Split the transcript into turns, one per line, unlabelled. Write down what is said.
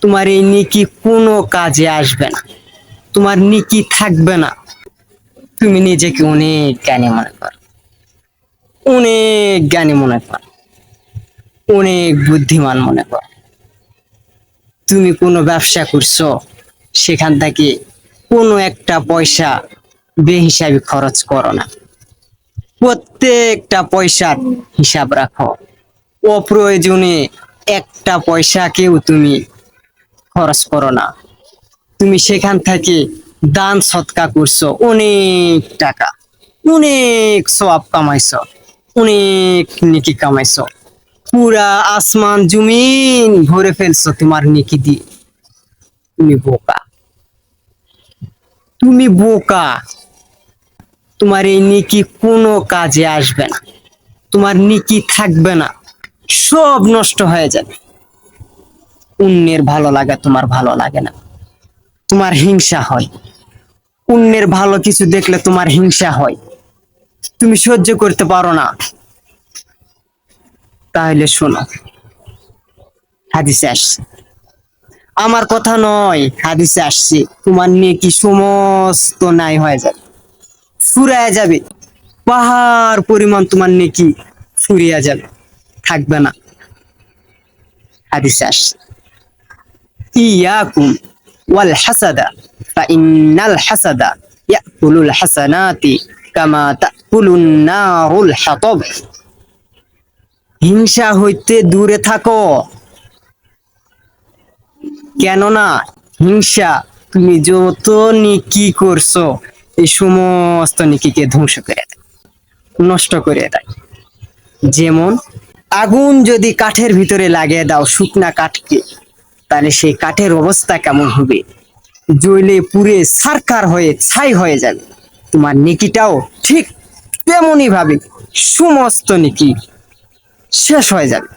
তোমার এই নেকি কোনো কাজে আসবে না, তোমার নেকি থাকবে না। তুমি নিজেকে অনেক জ্ঞানী মনে করো, অনেক জ্ঞানী মনে করো, অনেক বুদ্ধিমান মনে করো। তুমি কোনো ব্যবসা করছো, সেখান থেকে কোনো একটা পয়সা বেহিসাবি খরচ করো না, প্রত্যেকটা পয়সার হিসাব রাখো। অপ্রয়োজনে একটা পয়সাকেও তুমি খরচ করো না। তুমি সেখান থেকে দান সৎকা করছো, অনেক টাকা, অনেক সওয়াব কামাইছো, অনেক নেকি কামাইছো। পুরা আসমান জমিন ভরে ফেলছো তোমার নেকি দিয়ে। তুমি বোকা, তুমি বোকা। তোমার এই নেকি কোনো কাজে আসবে না, তোমার নেকি থাকবে না, সব নষ্ট হয়ে যাবে। অন্যের ভালো লাগা তোমার ভালো লাগে না, তোমার হিংসা হয়। অন্যের ভালো কিছু দেখলে তোমার হিংসা হয়, তুমি সহ্য করতে পারো না। তাহলে শোনো, হাদিসে আসছে, আমার কথা নয়, হাদিসে আসছে, তোমার নেকি সমস্ত নাই হয়ে যাবে, ফুরায় যাবে। পাহাড় পরিমাণ তোমার নেকি ফুরিয়ে যাবে, থাকবে না। হাদিসে আসছে, ইয়াকুম ওয়াল হাসাদা ফাইন্নাল হাসাদা ইয়াকুলুল হাসানাতি কামা তাকুলুন নারুল হাতাব। হিংসা হইতে দূরে থাকো, কেননা হিংসা তুমি যত নেকি করছো এই সমস্ত নেকিকে ধ্বংস করে দেয়, নষ্ট করে দেয়। যেমন আগুন যদি কাঠের ভিতরে লাগিয়ে দাও, শুকনা কাঠকে, তাহলে সেই কাঠের অবস্থা কেমন হবে? জ্বলে পুড়ে ছারখার হয়ে ছাই হয়ে যাবে। তোমার নেকিটাও ঠিক তেমনি ভাবে সমস্ত নেকি শেষ হয়ে যাবে।